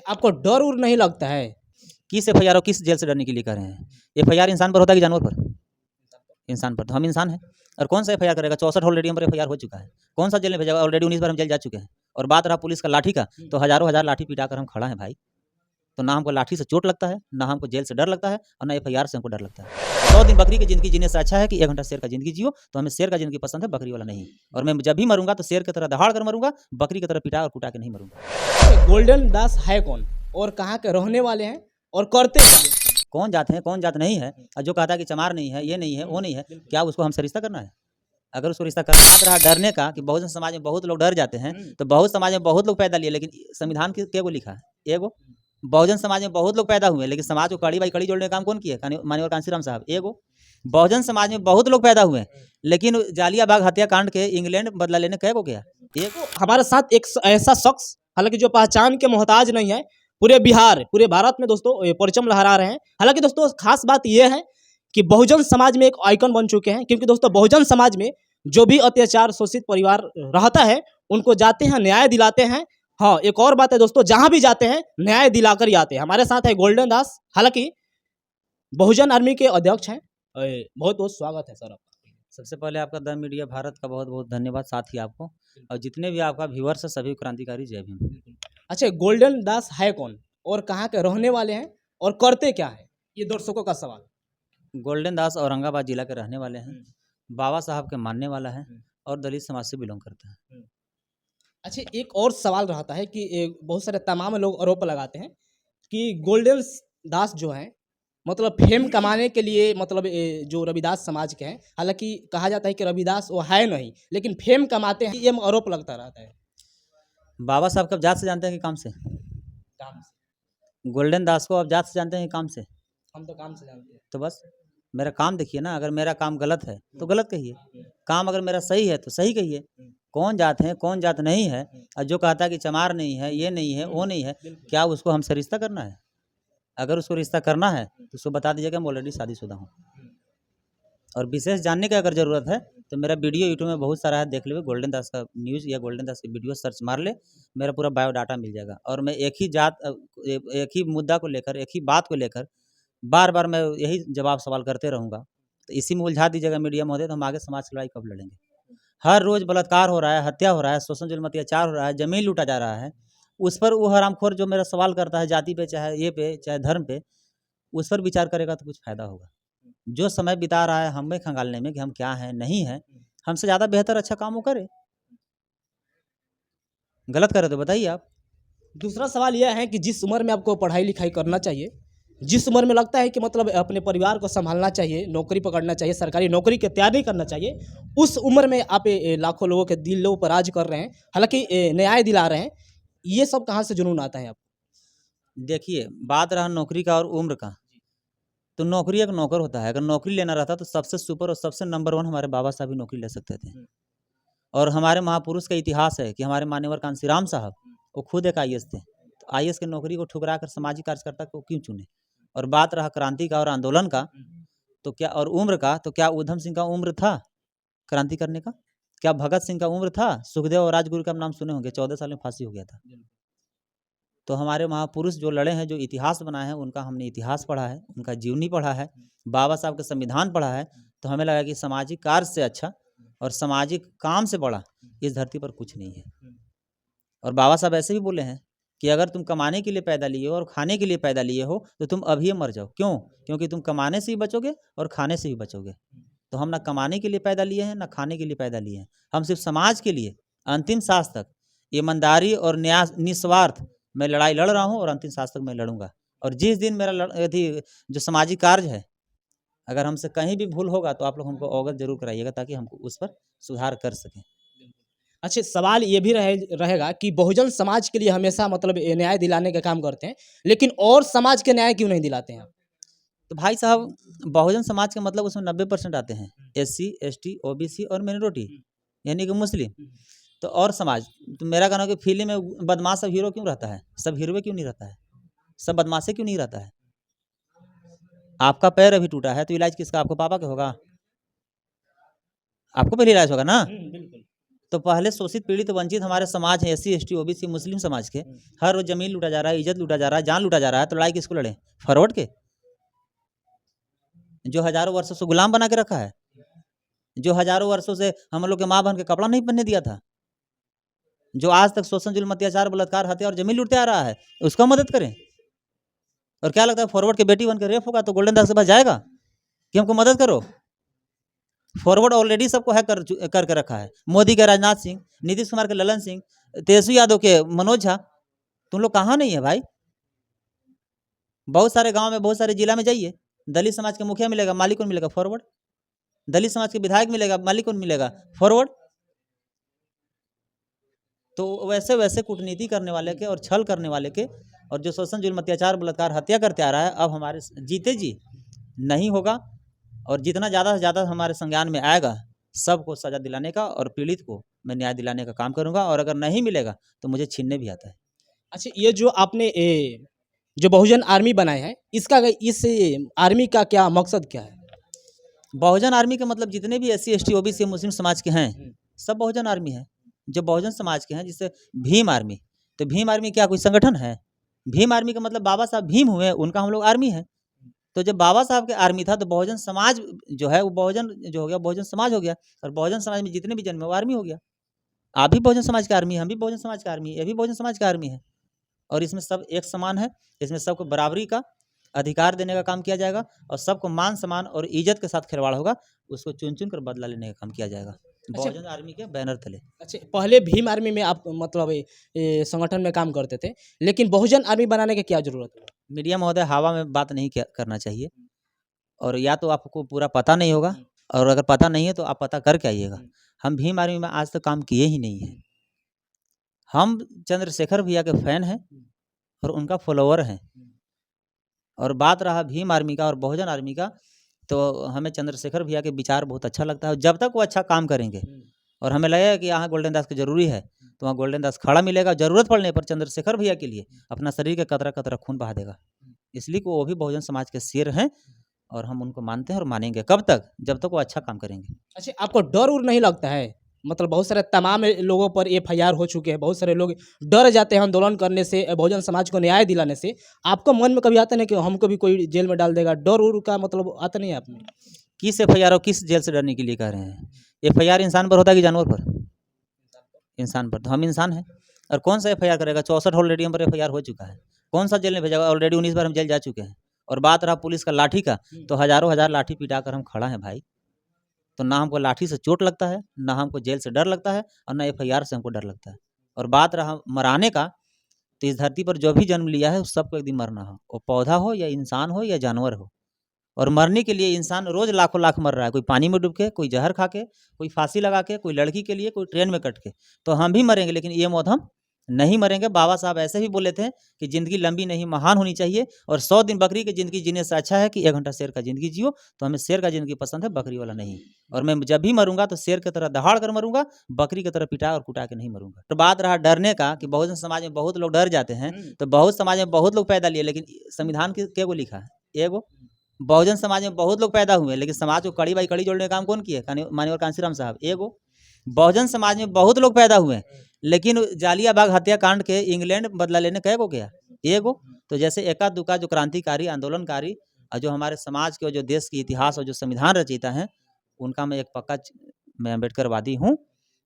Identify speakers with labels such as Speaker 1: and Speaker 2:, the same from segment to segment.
Speaker 1: आपको डर उर नहीं लगता है?
Speaker 2: किस एफआईआर और किस जेल से डरने के लिए कह रहे हैं? एफआईआर इंसान पर होता है कि जानवर पर? इंसान पर। तो हम इंसान हैं और कौन सा एफआईआर करेगा? 64 ऑलरेडी हम पर एफआईआर हो चुका है। कौन सा जेल में भेजेगा? ऑलरेडी 19 बार हम जेल जा चुके हैं। और बात रहा पुलिस का लाठी का, तो हज़ारों हज़ार लाठी पिटा कर हम खड़ा हैं भाई। तो ना हमको लाठी से चोट लगता है, ना हमको जेल से डर लगता है और ना एफआईआर से हमको डर लगता है। 100 दिन बकरी की ज़िंदगी जीने से अच्छा है कि 1 घंटा शेर का ज़िंदगी जियो। तो हमें शेर का ज़िंदगी पसंद है, बकरी वाला नहीं। और मैं जब भी मरूँगा तो शेर की तरह दहाड़ कर मरूँगा, बकरी की तरह पिटा और कुटा के नहीं मरूँगा।
Speaker 1: गोल्डन दास है कौन और कहाँ के रहने वाले हैं और करते क्या हैं?
Speaker 2: कौन जात है, कौन जात नहीं है? और जो कहता है कि चमार नहीं है, ये नहीं है, वो नहीं है, क्या उसको हमसे रिश्ता करना है? अगर उसको रिश्ता करना बात रहा डरने का कि बहुजन समाज में बहुत लोग डर जाते हैं, तो बहुत समाज में बहुत लोग पैदा लिए, लेकिन संविधान के को लिखा है? एगो। बहुजन समाज में बहुत लोग पैदा हुए, लेकिन समाज को कड़ी बाई कड़ी जोड़ने का काम कौन किया? माननीय कांशीराम साहब। एगो। बहुजन समाज में बहुत लोग पैदा हुए, लेकिन जालियाबाग हत्याकांड के इंग्लैंड बदला लेने कै को गया? एगो।
Speaker 1: हमारे साथ एक ऐसा शख्स, हालांकि जो पहचान के मोहताज नहीं है, पूरे बिहार, पूरे भारत में दोस्तों ये परचम लहरा रहे हैं। हालांकि दोस्तों खास बात यह है कि बहुजन समाज में एक आइकन बन चुके हैं, क्योंकि दोस्तों बहुजन समाज में जो भी अत्याचार शोषित परिवार रहता है, उनको जाते हैं न्याय दिलाते हैं। हाँ, एक और बात है दोस्तों, जहां भी जाते हैं न्याय दिलाकर ही आते हैं। हमारे साथ है गोल्डन दास, हालांकि बहुजन आर्मी के अध्यक्ष हैं। बहुत बहुत स्वागत है सर आपका।
Speaker 2: सबसे पहले आपका द मीडिया भारत का बहुत बहुत धन्यवाद, साथ ही आपको और जितने भी आपका व्यूअर्स है सभी क्रांतिकारी जय भीम।
Speaker 1: अच्छा, गोल्डन दास है कौन और कहाँ के रहने वाले हैं और करते क्या है, ये दर्शकों का सवाल।
Speaker 2: गोल्डन दास औरंगाबाद जिला के रहने वाले हैं, बाबा साहब के मानने वाला है और दलित समाज से बिलोंग करता है।
Speaker 1: अच्छा, एक और सवाल रहता है कि बहुत सारे तमाम लोग आरोप लगाते हैं कि गोल्डन दास जो है मतलब फेम कमाने के लिए, मतलब जो रविदास समाज के हैं, हालांकि कहा जाता है कि रविदास वो है नहीं, लेकिन फेम कमाते हैं, ये आरोप लगता रहता है।
Speaker 2: बाबा साहब कब जात से जानते हैं कि काम से?
Speaker 1: काम से।
Speaker 2: गोल्डन दास को आप जात से जानते हैं कि काम से?
Speaker 1: हम तो काम से जानते हैं।
Speaker 2: तो बस मेरा काम देखिए ना। अगर मेरा काम गलत है तो गलत कहिए, काम अगर मेरा सही है तो सही कहिए। कौन जात है, कौन जात नहीं है? और जो कहता है कि चमार नहीं है, ये नहीं है, वो नहीं है, क्या उसको हमसे रिश्ता करना है? अगर उसको रिश्ता करना है तो उसको बता दीजिए कि मैं ऑलरेडी शादीशुदा हूँ। और विशेष जानने की अगर ज़रूरत है तो मेरा वीडियो यूट्यूब में बहुत सारा है, देख ले। गोल्डन दास का न्यूज़ या गोल्डन दास की वीडियो सर्च मार ले, मेरा पूरा बायोडाटा मिल जाएगा। और मैं एक ही जात, एक ही मुद्दा को लेकर, एक ही बात को लेकर बार बार मैं यही जवाब सवाल करते रहूँगा। तो इसी में उलझा दीजिएगा मीडिया महोदय, तो हम आगे समाज की लड़ाई कब लड़ेंगे? हर रोज़ बलात्कार हो रहा है, हत्या हो रहा है, शोषण जुल्म अत्याचार हो रहा है, ज़मीन लूटा जा रहा है। उस पर वो हरामखोर जो मेरा सवाल करता है जाति पे, चाहे ये पे, चाहे धर्म पे, उस पर विचार करेगा तो कुछ फ़ायदा होगा। जो समय बिता रहा है हमें खंगालने में कि हम क्या हैं, नहीं हैं, हमसे ज़्यादा बेहतर अच्छा काम वो करे। गलत करे तो बताइए आप।
Speaker 1: दूसरा सवाल यह है कि जिस उम्र में आपको पढ़ाई लिखाई करना चाहिए, जिस उम्र में लगता है कि मतलब अपने परिवार को संभालना चाहिए, नौकरी पकड़ना चाहिए, सरकारी नौकरी की तैयारी करना चाहिए, उस उम्र में आप लाखों लोगों के दिलों पर राज कर रहे हैं, हालांकि न्याय दिला रहे हैं, ये सब कहाँ से जुनून आता है आपको?
Speaker 2: देखिए, बात रहा नौकरी का और उम्र का, तो नौकरी एक नौकर होता है। अगर नौकरी लेना रहता तो सबसे सुपर और सबसे नंबर 1 हमारे बाबा साहब ही नौकरी ले सकते थे। और हमारे महापुरुष का इतिहास है कि हमारे मान्यवर कांशीराम साहब, वो खुद एक आईएएस थे। तो आईएएस की नौकरी को ठुकरा कर सामाजिक कार्यकर्ता को क्यों चुने? और बात रहा क्रांति का और आंदोलन का, तो क्या, और उम्र का, तो क्या ऊधम सिंह का उम्र था क्रांति करने का? क्या भगत सिंह का उम्र था? सुखदेव और राजगुरु का नाम सुने होंगे, 14 साल में फांसी हो गया था। तो हमारे महापुरुष जो लड़े हैं, जो इतिहास बनाए हैं, उनका हमने इतिहास पढ़ा है, उनका जीवनी पढ़ा है, बाबा साहब का संविधान पढ़ा है। तो हमें लगा कि सामाजिक कार्य से अच्छा और सामाजिक काम से बड़ा इस धरती पर कुछ नहीं है। और बाबा साहब ऐसे भी बोले हैं कि अगर तुम कमाने के लिए पैदा लिए हो और खाने के लिए पैदा लिए हो तो तुम अभी मर जाओ। क्यों? क्योंकि तुम कमाने से ही बचोगे और खाने से ही बचोगे। तो हम ना कमाने के लिए पैदा लिए हैं, ना खाने के लिए पैदा लिए हैं। हम सिर्फ समाज के लिए अंतिम सांस तक ईमानदारी और न्याय निस्वार्थ मैं लड़ाई लड़ रहा हूँ और अंतिम सांस तक मैं लड़ूंगा। और जिस दिन मेरा जो सामाजिक कार्य है, अगर हमसे कहीं भी भूल होगा तो आप लोग हमको अवगत जरूर कराइएगा, ताकि हम उस पर सुधार कर सकें।
Speaker 1: अच्छा, सवाल ये भी रहेगा कि बहुजन समाज के लिए हमेशा मतलब न्याय दिलाने का काम करते हैं, लेकिन और समाज के न्याय क्यों नहीं दिलाते हैं आप?
Speaker 2: तो भाई साहब, बहुजन समाज का मतलब उसमें 90% आते हैं, SC ST OBC और मिनोरिटी, यानी कि मुस्लिम। तो और समाज, तो मेरा कहना है कि फिल्म में बदमाश सब हीरो क्यों रहता है? सब हीरो क्यों नहीं रहता है? सब बदमाशे क्यों नहीं रहता है? आपका पैर अभी टूटा है तो इलाज किसका? आपको पापा का होगा? आपको पहले इलाज होगा ना।
Speaker 1: बिल्कुल।
Speaker 2: तो पहले शोषित पीड़ित वंचित हमारे समाज है, SC ST OBC मुस्लिम समाज के, हर रोज जमीन लूटा जा रहा है, इज्जत लूटा जा रहा है, जान लूटा जा रहा है, तो लड़ाई किसको लड़े? फॉरवर्ड के, जो हजारों वर्षों से गुलाम बना के रखा है, जो हजारों वर्षों से हम लोग के माँ बहन के कपड़ा नहीं पहनने दिया था, जो आज तक शोषण जुल्म अत्याचार बलात्कार हत्या और जमीन लूटते आ रहा है, उसका मदद करें। और क्या लगता है फॉरवर्ड के बेटी बन के रेप होगा तो गोल्डन दास के पास जाएगा कि हमको मदद करो? फॉरवर्ड ऑलरेडी सबको हैक करके रखा है। मोदी के राजनाथ सिंह, नीतीश कुमार के ललन सिंह, तेजस्वी यादव के मनोज झा, तुम लोग कहाँ नहीं है भाई? बहुत सारे गांव में, बहुत सारे जिला में जाइए, दलित समाज के मुखिया मिलेगा, मालिक कौन मिलेगा? फॉरवर्ड। दलित समाज के विधायक मिलेगा, मालिक कौन मिलेगा? फॉरवर्ड। तो वैसे वैसे कूटनीति करने वाले के और छल करने वाले के और जो शोषण जुल्म अत्याचार बलात्कार हत्या करते आ रहा है, अब हमारे जीते जी नहीं होगा। और जितना ज़्यादा से ज़्यादा हमारे संज्ञान में आएगा, सबको सजा दिलाने का और पीड़ित को मैं न्याय दिलाने का काम करूंगा। और अगर नहीं मिलेगा तो मुझे छीनने भी आता है।
Speaker 1: अच्छा, ये जो आपने जो बहुजन आर्मी बनाया है, इस आर्मी का क्या मकसद क्या है?
Speaker 2: बहुजन आर्मी का मतलब जितने भी SC ST OBC मुस्लिम समाज के हैं, सब बहुजन आर्मी है। जो बहुजन समाज के हैं, जिससे भीम आर्मी, तो भीम आर्मी क्या कोई संगठन है? भीम आर्मी का मतलब बाबा साहब भीम हुए, उनका हम लोग आर्मी है। तो जब बाबा साहब के आर्मी था तो बहुजन समाज जो है वो बहुजन जो हो गया, बहुजन समाज हो गया। और बहुजन समाज में जितने भी जन्मे वो आर्मी हो गया। आप भी बहुजन समाज का आर्मी है, हम भी बहुजन समाज का आर्मी है, ये भी बहुजन समाज का आर्मी है। और इसमें सब एक समान है, इसमें सबको बराबरी का अधिकार देने का काम किया जाएगा और सबको मान सम्मान और इज्जत के साथ खिलवाड़ होगा, उसको चुन चुन कर बदला लेने का काम किया जाएगा बहुजन आर्मी के बैनर तले।
Speaker 1: अच्छा, पहले भीम आर्मी में आप मतलब संगठन में काम करते थे, लेकिन बहुजन आर्मी बनाने की क्या जरूरत है?
Speaker 2: मीडिया महोदय, हवा में बात नहीं करना चाहिए। और या तो आपको पूरा पता नहीं होगा, और अगर पता नहीं है तो आप पता करके आइएगा। हम भीम आर्मी में आज तक काम किए ही नहीं हैं। हम चंद्रशेखर भैया के फैन हैं और उनका फॉलोअर हैं। और बात रहा भीम आर्मी का और बहुजन आर्मी का, तो हमें चंद्रशेखर भैया के विचार बहुत अच्छा लगता है। जब तक वो अच्छा काम करेंगे और हमें लगेगा कि यहाँ गोल्डन दास की जरूरी है, तो वहाँ गोल्डन दास खड़ा मिलेगा। जरूरत पड़ने पर चंद्रशेखर भैया के लिए अपना शरीर का कतरा कतरा खून बहा देगा। इसलिए वो भी बहुजन समाज के शेर हैं और हम उनको मानते हैं और मानेंगे। कब तक? जब तक वो अच्छा काम करेंगे।
Speaker 1: अच्छा, आपको डर उर नहीं लगता है? मतलब बहुत सारे तमाम लोगों पर FIR हो चुके हैं, बहुत सारे लोग डर जाते हैं आंदोलन करने से, बहुजन समाज को न्याय दिलाने से। आपको मन में कभी आता नहीं कि हमको भी कोई जेल में डाल देगा? डर उर का मतलब आता नहीं है आप में?
Speaker 2: किस FIR और किस जेल से डरने के लिए कह रहे हैं? FIR इंसान पर होता है कि जानवर पर? इंसान पर। तो हम इंसान हैं। और कौन सा FIR करेगा? 64 ऑलरेडी हम पर FIR हो चुका है। कौन सा जेल में भेजा? ऑलरेडी 19 बार हम जेल जा चुके हैं। और बात रहा पुलिस का लाठी का, तो हजारों हजार लाठी पिटा कर हम खड़ा हैं भाई। तो ना हमको लाठी से चोट लगता है, ना हमको जेल से डर लगता है, और ना FIR से हमको डर लगता है। और बात रहा मराने का, तो इस धरती पर जो भी जन्म लिया है उस सबको एक दिन मरना हो, वो पौधा हो या इंसान हो या जानवर हो। और मरने के लिए इंसान रोज लाखों लाख मर रहा है। कोई पानी में डूब के, कोई जहर खा के, कोई फांसी लगा के, कोई लड़की के लिए, कोई ट्रेन में कट के। तो हम भी मरेंगे, लेकिन ये मौत हम नहीं मरेंगे। बाबा साहब ऐसे भी बोले थे कि जिंदगी लंबी नहीं महान होनी चाहिए, और 100 दिन बकरी की जिंदगी जीने से अच्छा है कि 1 घंटा शेर का जिंदगी जियो। तो हमें शेर का जिंदगी पसंद है, बकरी वाला नहीं। और मैं जब भी मरूंगा तो शेर की तरह दहाड़ कर मरूंगा, बकरी की तरह पिटा और कुटा के नहीं मरूंगा। तो बात रहा डरने का कि बहुजन समाज में बहुत लोग डर जाते हैं, तो बहुत समाज में बहुत लोग पैदा लिए, लेकिन संविधान के को लिखा है? एगो। बहुजन समाज में बहुत लोग पैदा हुए, लेकिन समाज को कड़ी बाई कड़ी जोड़ने का काम कौन किए? माननीय कांशीराम साहब। एगो। बहुजन समाज में बहुत लोग पैदा हुए, लेकिन जालियाबाग हत्याकांड के इंग्लैंड बदला लेने कई को गया? एगो। तो जैसे एका दुका जो क्रांतिकारी आंदोलनकारी और जो हमारे समाज के और जो देश की इतिहास और जो संविधान रचयिता हैं, उनका मैं एक पक्का मैं अम्बेडकरवादी हूँ।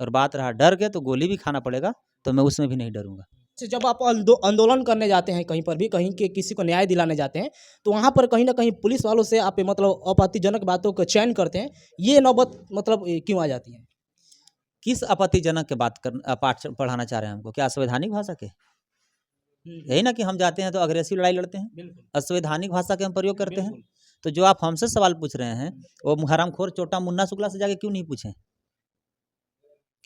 Speaker 2: और बात रहा डर के, तो गोली भी खाना पड़ेगा, तो मैं उसमें भी नहीं डरूंगा।
Speaker 1: जब आप आंदोलन करने जाते हैं कहीं पर भी, कहीं के किसी को न्याय दिलाने जाते हैं, तो वहाँ पर कहीं ना कहीं पुलिस वालों से आप मतलब आपत्तिजनक बातों का चयन करते हैं, ये नौबत मतलब क्यों आ जाती है?
Speaker 2: किस आपत्तिजनक के बात पाठ पढ़ाना चाह रहे हैं हमको? क्या असंवैधानिक भाषा के? यही ना कि हम जाते हैं तो अग्रेसिव लड़ाई लड़ते हैं, असंवैधानिक भाषा के हम प्रयोग करते हैं। तो जो आप हमसे सवाल पूछ रहे हैं, वो हरामखोर चोटा मुन्ना शुक्ला से जाके क्यों नहीं पूछें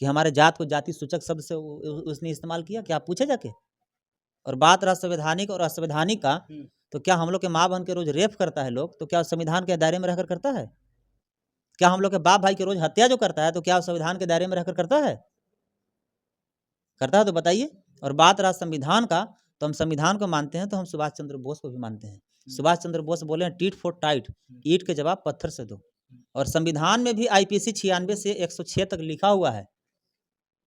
Speaker 2: कि हमारे जात को जाति सूचक शब्द से उसने इस्तेमाल किया? क्या आप पूछे जाके? और बात रहा संवैधानिक और असंवैधानिक का, तो क्या हम लोग के माँ बहन के रोज रेप करता है लोग, तो क्या संविधान के दायरे में रहकर करता है? क्या हम लोग के बाप भाई के रोज हत्या जो करता है, तो क्या संविधान के दायरे में रहकर करता है? करता है तो बताइए। और बात रहा संविधान का, तो हम संविधान को मानते हैं, तो हम सुभाष चंद्र बोस को भी मानते हैं। सुभाष चंद्र बोस बोले हैं, टीट फॉर टाइट, ईंट के जवाब पत्थर से दो। और संविधान में भी IPC 96 से 106 तक लिखा हुआ है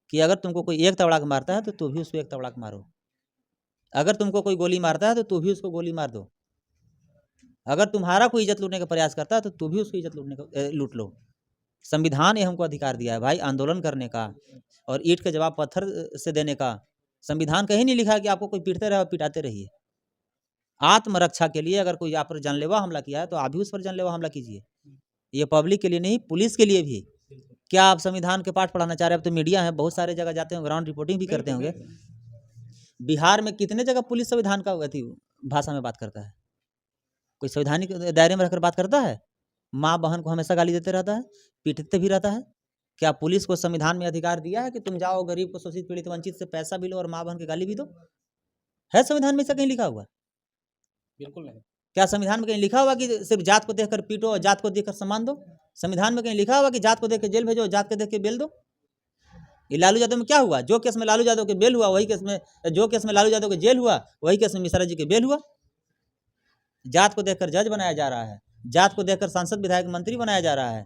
Speaker 2: कि अगर तुमको कोई एक तबड़ाक मारता है तो तू भी उसको एक तबड़ाक मारो, अगर तुमको कोई गोली मारता है तो तू भी उसको गोली मार दो, अगर तुम्हारा कोई इज्जत लूटने का प्रयास करता है तो तू भी उसकी इज्जत लूट लो। संविधान ने हमको अधिकार दिया है भाई आंदोलन करने का और ईंट के जवाब पत्थर से देने का। संविधान कहीं नहीं लिखा कि आपको कोई पीटते रहे और पिटाते रहिए। आत्मरक्षा के लिए अगर कोई आप पर जानलेवा हमला किया है तो आप भी उस पर जानलेवा हमला कीजिए। ये पब्लिक के लिए नहीं, पुलिस के लिए भी। क्या आप संविधान के पाठ पढ़ाना चाह रहे हैं? अब तो मीडिया है, बहुत सारे जगह जाते हैं, ग्राउंड रिपोर्टिंग भी करते होंगे। बिहार में कितने जगह पुलिस संविधान का भाषा में बात करता है? कोई संवैधानिक दायरे में रखकर बात करता है? माँ बहन को हमेशा गाली देते रहता है, पीटते भी रहता है। क्या पुलिस को संविधान में अधिकार दिया है कि तुम जाओ गरीब को, शोषित, पीड़ित, वंचित से पैसा भी लो और माँ बहन की गाली भी दो? है संविधान में ऐसा कहीं लिखा हुआ?
Speaker 1: बिल्कुल नहीं।
Speaker 2: क्या संविधान में कहीं लिखा हुआ कि सिर्फ जात को देखकर पीटो और जात को देखकर सम्मान दो? संविधान में कहीं लिखा हुआ कि जात को देख के जेल भेजो, जात को देख के बेल दो? ये लालू यादव में क्या हुआ? जो केस में लालू यादव के बेल हुआ वही केस में, जो केस में लालू यादव के जेल हुआ वही केस में मिश्रा जी के बेल हुआ। जात को देखकर जज बनाया जा रहा है, जात को देखकर सांसद, विधायक, मंत्री बनाया जा रहा है,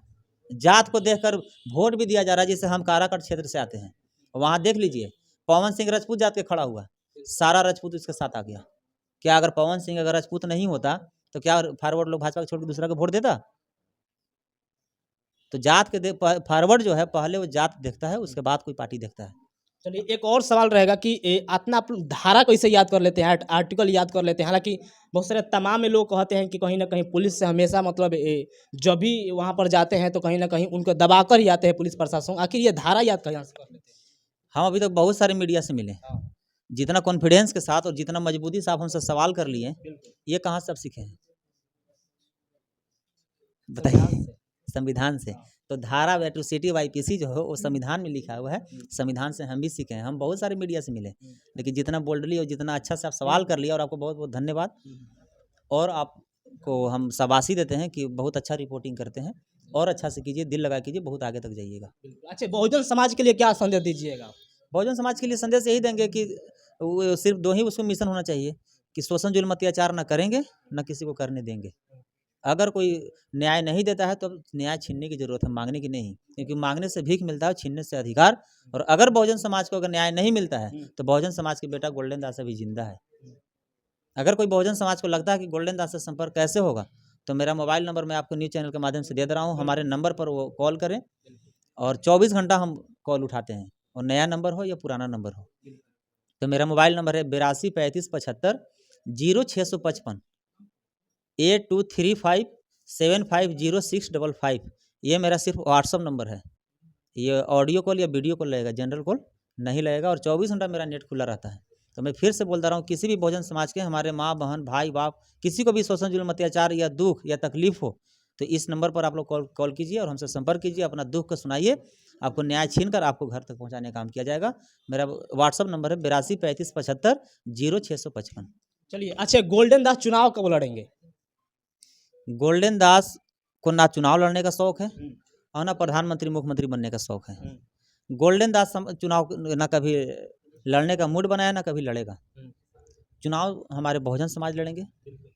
Speaker 2: जात को देखकर वोट भी दिया जा रहा है। जैसे हम काराकट क्षेत्र से आते हैं, वहाँ देख लीजिए पवन सिंह राजपूत जात के खड़ा हुआ, सारा राजपूत इसके साथ आ गया। क्या अगर पवन सिंह अगर राजपूत नहीं होता तो क्या फॉरवर्ड लोग भाजपा को छोड़ के दूसरा को वोट देता? तो जात के फॉरवर्ड जो है पहले वो जात देखता है, उसके बाद कोई पार्टी देखता है।
Speaker 1: चलिए एक और सवाल रहेगा कि अपना धारा कैसे याद कर लेते हैं, आर्टिकल याद कर लेते हैं? हालांकि बहुत सारे तमाम लोग कहते हैं कि कहीं ना कहीं पुलिस से हमेशा मतलब जब भी वहाँ पर जाते हैं तो कहीं ना कहीं उनको दबा कर ही आते हैं पुलिस प्रशासन। आखिर ये धारा याद कहाँ से कर लेते हैं?
Speaker 2: हम अभी तक बहुत सारे मीडिया से मिले, जितना कॉन्फिडेंस के साथ और जितना मजबूती से आप हमसे सवाल कर लिए, ये कहाँ से आप सीखे हैं बताइए? संविधान से। तो धारा एट्रोसिटी वाईपीसी जो है वो संविधान में लिखा हुआ है, संविधान से हम भी सीखे हैं। हम बहुत सारे मीडिया से मिले, लेकिन जितना बोल्डली और जितना अच्छा से आप सवाल कर लिया, और आपको बहुत बहुत धन्यवाद। और आपको हम शाबाशी देते हैं कि बहुत अच्छा रिपोर्टिंग करते हैं, और अच्छा से कीजिए, दिल लगा कीजिए, बहुत आगे तक जाइएगा।
Speaker 1: अच्छा, बहुजन समाज के लिए क्या संदेश दीजिएगा?
Speaker 2: बहुजन समाज के लिए संदेश यही देंगे कि वो सिर्फ दो ही उसको मिशन होना चाहिए कि शोषण, जुल्म, अत्याचार न करेंगे, न किसी को करने देंगे। अगर कोई न्याय नहीं देता है तो न्याय छीनने की जरूरत है, मांगने की नहीं, क्योंकि मांगने से भीख मिलता है, छीनने से अधिकार। और अगर बहुजन समाज को अगर न्याय नहीं मिलता है तो बहुजन समाज के बेटा गोल्डन दास अभी जिंदा है। अगर कोई बहुजन समाज को लगता है कि गोल्डन दास से संपर्क कैसे होगा, तो मेरा मोबाइल नंबर मैं आपको न्यूज़ चैनल के माध्यम से दे रहा हूँ। हमारे नंबर पर वो कॉल करें, और 24 घंटा हम कॉल उठाते हैं, और नया नंबर हो या पुराना नंबर हो। तो मेरा मोबाइल नंबर है 82 35 75 0655 8235 750655। ये मेरा सिर्फ व्हाट्सअप नंबर है। ये ऑडियो कॉल या वीडियो कॉल लगेगा, जनरल कॉल नहीं लगेगा, और 24 घंटा मेरा नेट खुला रहता है। तो मैं फिर से बोलता रहा हूँ, किसी भी बहुजन समाज के हमारे माँ बहन भाई बाप किसी को भी शोषण, जुल्म, अत्याचार या दुख या तकलीफ हो तो इस नंबर पर आप लोग कॉल कीजिए और हमसे संपर्क कीजिए, अपना दुख को सुनाइए, आपको न्याय छीन कर आपको घर तक पहुँचाने का काम किया जाएगा। मेरा व्हाट्सअप नंबर है 82 35 75 0655।
Speaker 1: चलिए, अच्छा, गोल्डन दास चुनाव कब लड़ेंगे?
Speaker 2: गोल्डन दास को ना चुनाव लड़ने का शौक है और ना प्रधानमंत्री मुख्यमंत्री बनने का शौक है। गोल्डन दास चुनाव ना कभी लड़ने का मूड बनाया, ना कभी लड़ेगा। चुनाव हमारे बहुजन समाज लड़ेंगे,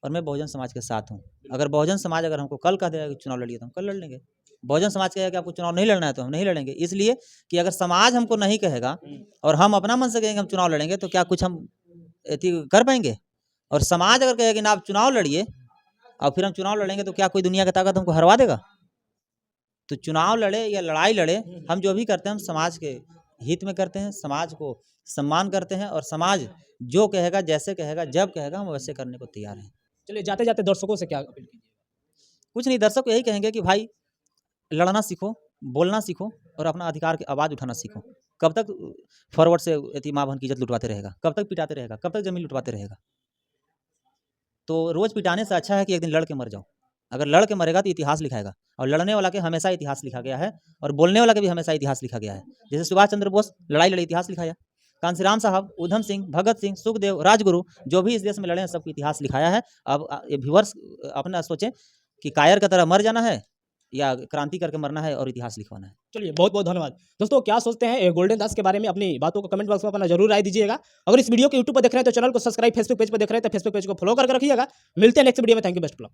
Speaker 2: और मैं बहुजन समाज के साथ हूँ। अगर बहुजन समाज अगर हमको कल कह देगा कि चुनाव लड़िए तो हम कल लड़ लेंगे। बहुजन समाज कहेगा कि आपको चुनाव नहीं लड़ना है तो हम नहीं लड़ेंगे, इसलिए कि अगर समाज हमको नहीं कहेगा और हम अपना मन से कहेंगे हम चुनाव लड़ेंगे तो क्या कुछ हम कर पाएंगे? और समाज अगर कहेगा कि ना आप चुनाव लड़िए और फिर हम चुनाव लड़ेंगे तो क्या कोई दुनिया की ताकत हमको हरवा देगा? तो चुनाव लड़े या लड़ाई लड़े, हम जो भी करते हैं हम समाज के हित में करते हैं, समाज को सम्मान करते हैं, और समाज जो कहेगा, जैसे कहेगा, जब कहेगा, हम वैसे करने को तैयार हैं।
Speaker 1: चलिए, जाते जाते दर्शकों से क्या अपील कीजिए?
Speaker 2: कुछ नहीं, दर्शक यही कहेंगे कि भाई लड़ना सीखो, बोलना सीखो, और अपना अधिकार की आवाज़ उठाना सीखो। कब तक फॉरवर्ड से माँ बहन की इज्जत लुटवाते रहेगा? कब तक पिटाते रहेगा? कब तक जमीन लुटवाते रहेगा? तो रोज पिटाने से अच्छा है कि एक दिन लड़ के मर जाओ। अगर लड़ के मरेगा तो इतिहास लिखाएगा, और लड़ने वाला के हमेशा इतिहास लिखा गया है, और बोलने वाला के भी हमेशा इतिहास लिखा गया है। जैसे सुभाष चंद्र बोस लड़ाई लड़े, इतिहास लिखाया। कांसीराम साहब, उधम सिंह, भगत सिंह, सुखदेव, राजगुरु, जो भी इस देश में लड़े हैं सबको इतिहास लिखाया है। अब ये व्यूअर्स अपना सोचें कि कायर की तरह मर जाना है या क्रांति करके मरना है और इतिहास लिखवाना है।
Speaker 1: चलिए, बहुत बहुत धन्यवाद। दोस्तों, क्या सोचते हैं गोल्डन दास के बारे में? अपनी बातों को कमेंट बॉक्स में अपना जरूर राय दीजिएगा। अगर इस वीडियो को यूट्यूब पर देख रहे हैं तो चैनल को सब्सक्राइब, फेसबुक पेज पर देख रहे हैं तो फेसबुक पेज को फॉलो करके रखिएगा। मिलते हैं नेक्स्ट वीडियो में। Thank you, best of luck.